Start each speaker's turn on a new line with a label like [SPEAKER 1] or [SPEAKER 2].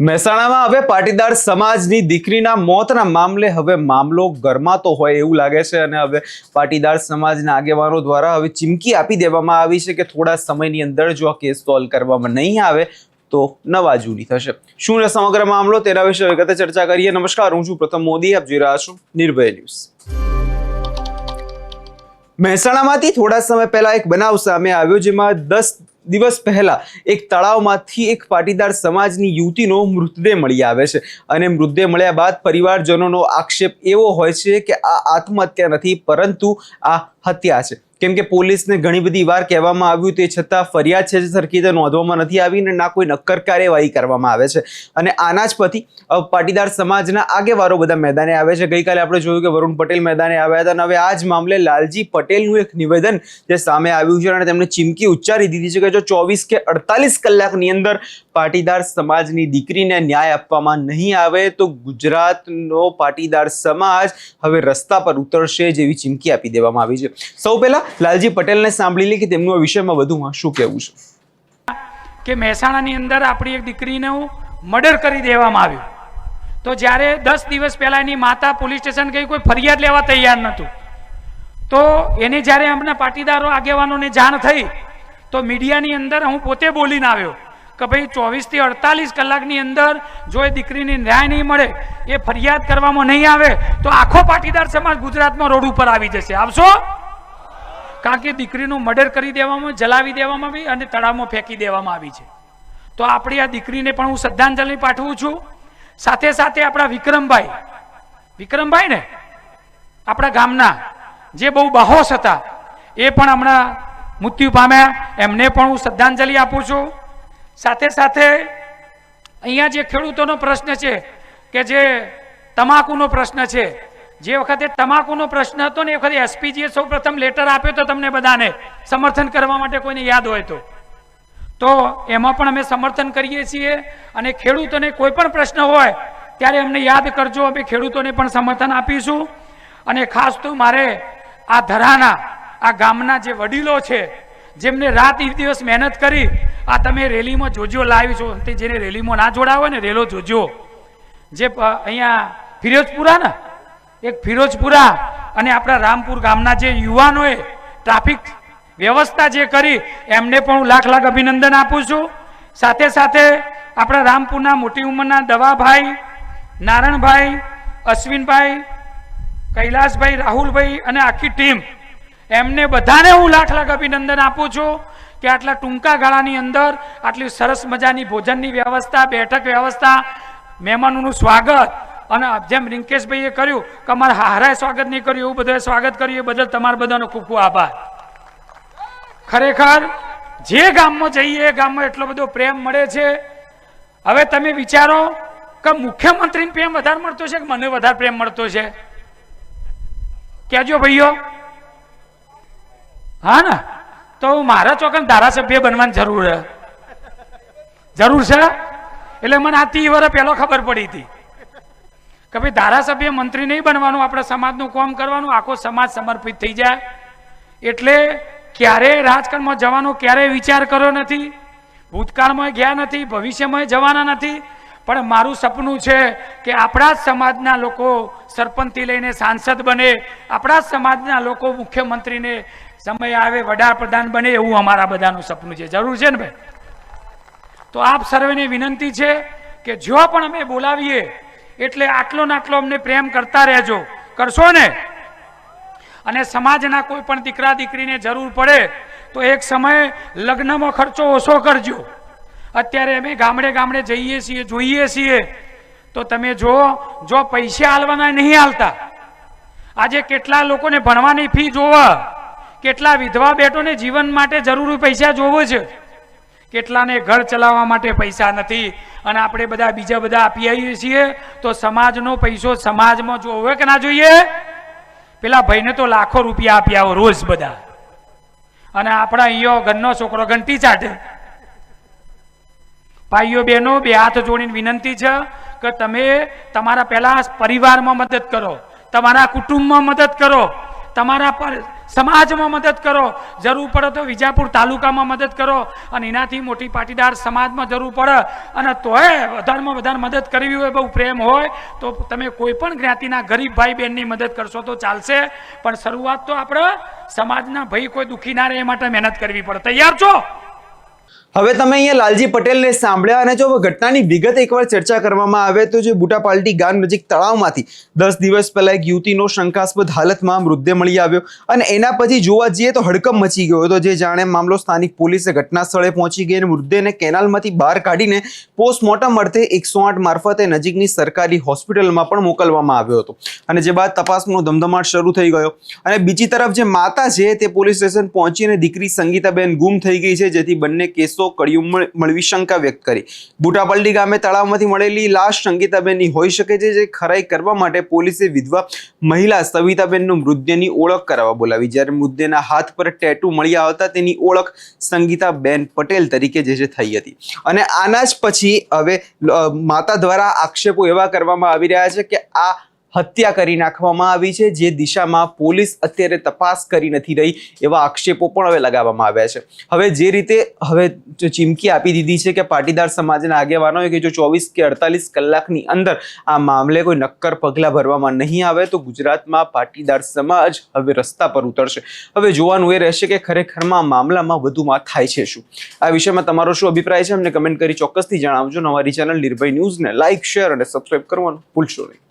[SPEAKER 1] મહેસાણામાં હવે પાટીદાર સમાજની દીકરીના મોતના મામલે હવે મામલો ગરમાતો હોય એવું લાગે છે અને હવે પાટીદાર સમાજના આગેવાનો દ્વારા હવે ચીમકી આપી દેવામાં આવી છે કે થોડા સમયની અંદર જો આ કેસ સોલ્વ કરવામાં નહીં આવે તો નવા જૂની થશે। શું છે સમગ્ર મામલો તેના વિશે વિગતે ચર્ચા કરીએ। નમસ્કાર, હું છું પ્રથમ મોદી, આપ જોઈ રહ્યા છો નિર્ભય ન્યૂઝ। મહેસાણામાંથી થોડા સમય પહેલા એક બનાવ સામે આવ્યો જેમાં 10 દિવસ પહેલા એક તળાવમાંથી એક પાટીદાર સમાજની યુવતીનો મૃતદેહ મળી આવે છે અને મૃતદેહ મળ્યા બાદ પરિવારજનોનો આક્ષેપ એવો હોય છે કે આ આત્મહત્યા નથી પરંતુ આ હત્યા છે, કેમ કે પોલીસને ઘણી બધી વાર કહેવામાં આવ્યું તે છતાં ફરિયાદ છે સરખી રીતે નોંધવામાં નથી આવી અને ના કોઈ નક્કર કાર્યવાહી કરવામાં આવે છે અને આના જ પછી પાટીદાર સમાજના આગેવાનો બધા મેદાને આવે છે। ગઈકાલે આપણે જોયું કે વરુણ પટેલ મેદાને આવ્યા હતા અને હવે આ જ મામલે લાલજી પટેલનું એક નિવેદન જે સામે આવ્યું છે અને તેમણે ચીમકી ઉચ્ચારી દીધી છે કે જો 24 કે 48 કલાકની અંદર પાટીદાર સમાજની દીકરીને ન્યાય આપવામાં નહીં આવે તો ગુજરાતનો પાટીદાર સમાજ હવે રસ્તા પર ઉતરશે જેવી ચીમકી આપી દેવામાં આવી છે। સૌ પહેલા લાલજી પટેલને સાંભળી લે કે તેમનું આ વિષયમાં વધુમાં શું કહેવું છે।
[SPEAKER 2] કે મહેસાણાની અંદર આપણી એક દીકરીનું મર્ડર કરી દેવામાં આવ્યું તો જ્યારે 10 દિવસ પહેલા એની માતા પોલીસ સ્ટેશન ગઈ, કોઈ ફરિયાદ લેવા તૈયાર નહોતું, તો એને જ્યારે અમને પાટીદારો આગેવાનોને જાણ થઈ તો મીડિયાની અંદર હું પોતે બોલીને આવ્યો કે ભાઈ 24 થી 48 કલાકની અંદર જો એ દીકરીને ન્યાય નહીં મળે, એ ફરિયાદ કરવામાં નહીં આવે તો આખો પાટીદાર સમાજ ગુજરાતમાં રોડ ઉપર આવી જશે। આવશો? કારણ કે દીકરીનું મર્ડર કરી દેવામાં, જલાવી દેવામાં આવી અને તળાવમાં ફેંકી દેવામાં આવી છે। તો આપણી આ દીકરીને પણ હું શ્રદ્ધાંજલિ પાઠવું છું। સાથે સાથે આપણા વિક્રમભાઈ ને આપણા ગામના જે બહુ બાહોશ હતા એ પણ હમણાં મૃત્યુ પામ્યા, એમને પણ હું શ્રદ્ધાંજલિ આપું છું। સાથે સાથે અહીંયા જે ખેડૂતોનો પ્રશ્ન છે કે જે તમાકુનો પ્રશ્ન છે, જે વખતે તમાકુનો પ્રશ્ન હતો ને એ વખતે એસપીજીએ સૌ પ્રથમ લેટર આપ્યો તો તમને બધાને સમર્થન કરવા માટે, કોઈને યાદ હોય તો એમાં પણ અમે સમર્થન કરીએ છીએ અને ખેડૂતોને કોઈ પણ પ્રશ્ન હોય ત્યારે અમને યાદ કરજો, અમે ખેડૂતોને પણ સમર્થન આપીશું। અને ખાસ તો મારે આ ધરાના આ ગામના જે વડીલો છે જેમને રાત દિવસ મહેનત કરી, આ તમે રેલીમાં જોજો, લાઈવ છો, જેને રેલીમાં ના જોડાવો ને રેલો જોજો। જે અહીંયા ફિરોજપુરા અને આપણા રામપુર ગામના જે યુવાનોએ ટ્રાફિક વ્યવસ્થા જે કરી એમને પણ હું લાખ અભિનંદન આપું છું। સાથે સાથે આપણા રામપુરના મોટી ઉંમરના દવાભાઈ, નારણભાઈ, અશ્વિનભાઈ, કૈલાસભાઈ, રાહુલભાઈ અને આખી ટીમ, એમને બધાને હું લાખ અભિનંદન આપું છું કે આટલા ટૂંકા ગાળાની અંદર આટલી સરસ મજાની ભોજનની વ્યવસ્થા, બેઠક વ્યવસ્થા, મહેમાનોનું સ્વાગત અને જેમ રિંકેશભાઈએ કર્યું કે અમારે હારાએ સ્વાગત નહીં કર્યું એવું બધાએ સ્વાગત કર્યું, એ બદલ તમારા બધાનો ખૂબ ખૂબ આભાર। ખરેખર જે ગામમાં જઈએ એ ગામમાં એટલો બધો પ્રેમ મળે છે। હવે તમે વિચારો કે મુખ્યમંત્રીને પ્રેમ વધારે મળતો છે કે મને વધારે પ્રેમ મળતો છે? કહેજો ભાઈઓ। હા ને? તો મારા ચોકન ધારાસભ્ય બનવાની જરૂર છે। એટલે મને આ 30 વર્ષ પહેલો ખબર પડી હતી કે ભાઈ ધારાસભ્ય મંત્રી નહીં બનવાનું, આપણે સમાજનું કામ કરવાનું, આખો સમાજ સમર્પિત થઈ જાય। એટલે ક્યારેય રાજકારણમાં જવાનો ક્યારેય વિચાર કર્યો નથી, ભૂતકાળમાં ગયા નથી, ભવિષ્યમાં જવાના નથી, પણ મારું સપનું છે કે આપણા જ સમાજના લોકો સરપંચથી લઈને સાંસદ બને, આપણા જ સમાજના લોકો મુખ્યમંત્રીને સમય આવે વડાપ્રધાન બને, એવું અમારા બધાનું સપનું છે। જરૂર છે ને ભાઈ? તો આપ સર્વેને વિનંતી છે કે જો પણ અમે બોલાવીએ એટલે આટલો ને આટલો અમને પ્રેમ કરતા રહેજો, કરશો ને? અને સમાજના કોઈ પણ દીકરા દીકરીને જરૂર પડે તો એક સમયે લગ્નમાં ખર્ચો ઓછો કરજો। અત્યારે અમે ગામડે જઈએ છીએ, જોઈએ છીએ તો તમે જો પૈસા આલવાના નહીં આલતા, આજે કેટલા લોકોને ભણવાની ફી જોવા, કેટલા વિધવા બેટોને જીવન માટે જરૂરી પૈસા જોવો છે, કેટલાને ઘર ચલાવવા માટે પૈસા નથી અને આપણે બધા બીજા બધા આપી આવીએ છીએ। તો સમાજનો પૈસો સમાજમાં જોવે કે ના જોઈએ? પેલા ભાઈને તો લાખો રૂપિયા આપી આવો રોજ બધા, અને આપણા અહીંયા ઘરનો છોકરો ઘંટી ચાટે। ભાઈઓ બહેનો, બે હાથ જોડીને વિનંતી છે કે તમે તમારા પહેલા પરિવારમાં મદદ કરો, તમારા કુટુંબમાં મદદ કરો, તમારા સમાજમાં મદદ કરો, જરૂર પડે તો વિજાપુર તાલુકામાં મદદ કરો, અને એનાથી મોટી પાટીદાર સમાજમાં જરૂર પડે અને તોય વધારેમાં વધારે મદદ કરવી હોય, બહુ પ્રેમ હોય તો તમે કોઈ પણ જ્ઞાતિના ગરીબ ભાઈ બહેનની મદદ કરશો તો ચાલશે, પણ શરૂઆત તો આપણે સમાજના ભાઈ કોઈ દુઃખી ના રહે એ માટે મહેનત કરવી પડે. તૈયાર છો?
[SPEAKER 1] હવે તમે અહીંયા લાલજી પટેલને સાંભળ્યા, અને જો ઘટનાની વિગત એકવાર ચર્ચા કરવામાં આવે તો જે બુટાપાલટી ગામ નજીક તળાવમાંથી 10 દિવસ પહેલા એક યુવતીનો શંકાસ્પદ હાલતમાં મૃતદેહ મળી આવ્યો, અને એના પછી જોવા જઈએ તો હડકંપ મચી ગયો હતો. જે જાણે મામલો સ્થાનિક પોલીસે ઘટના સ્થળે પહોંચી ગઈ અને મૃતદેહને કેનાલમાંથી બહાર કાઢીને પોસ્ટમોર્ટમ અર્થે 108 મારફતે નજીકની સરકારી હોસ્પિટલમાં પણ મોકલવામાં આવ્યો હતો, અને જે બાદ તપાસનો ધમધમાટ શરૂ થઈ ગયો. અને બીજી તરફ જે માતા છે તે પોલીસ સ્ટેશન પહોંચી અને દીકરી સંગીતાબેન ગુમ થઈ ગઈ છે, જેથી બંને કેસો કડિયું મળવી શંકા વ્યક્ત કરી. બુટાપાલટી ગામે તળાવમાંથી મળેલી લાશ સંગીતાબેનની હોઈ શકે છે, જે ખરાઈ કરવા માટે પોલીસે વિધવા મહિલા સવિતાબેનનું મૃતદેહની ઓળખ કરાવવા બોલાવી. જ્યારે મૃતદેહના હાથ પર ટેટુ મળી આવતા તેની ઓળખ સંગીતાબેન પટેલ તરીકે જે થઈ હતી. અને આના જ પછી હવે માતા દ્વારા આક્ષેપો એવા કરવામાં આવી રહ્યા છે કે આ હત્યા કરી નાખવામાં આવી છે, જે દિશામાં પોલીસ અત્યારે તપાસ કરી નથી રહી, એવા આક્ષેપો પણ હવે લગાવવામાં આવ્યા છે. હવે જે રીતે હવે ચીમકી આપી દીધી છે કે પાટીદાર સમાજના આગેવાનોએ કે જો 24 કે 48 કલાકની અંદર આ મામલે કોઈ નક્કર પગલાં ભરવામાં નહીં આવે તો ગુજરાતમાં પાટીદાર સમાજ હવે રસ્તા પર ઉતરશે. હવે જોવાનું એ રહેશે કે ખરેખરમાં મામલામાં વધુમાં થાય છે શું. આ વિષયમાં તમારો શું અભિપ્રાય છે અમને કમેન્ટ કરી ચોક્કસથી જણાવજો. અમારી ચેનલ નિર્ભય ન્યૂઝને લાઇક, શેર અને સબસ્ક્રાઇબ કરવાનું ભૂલશો નહીં.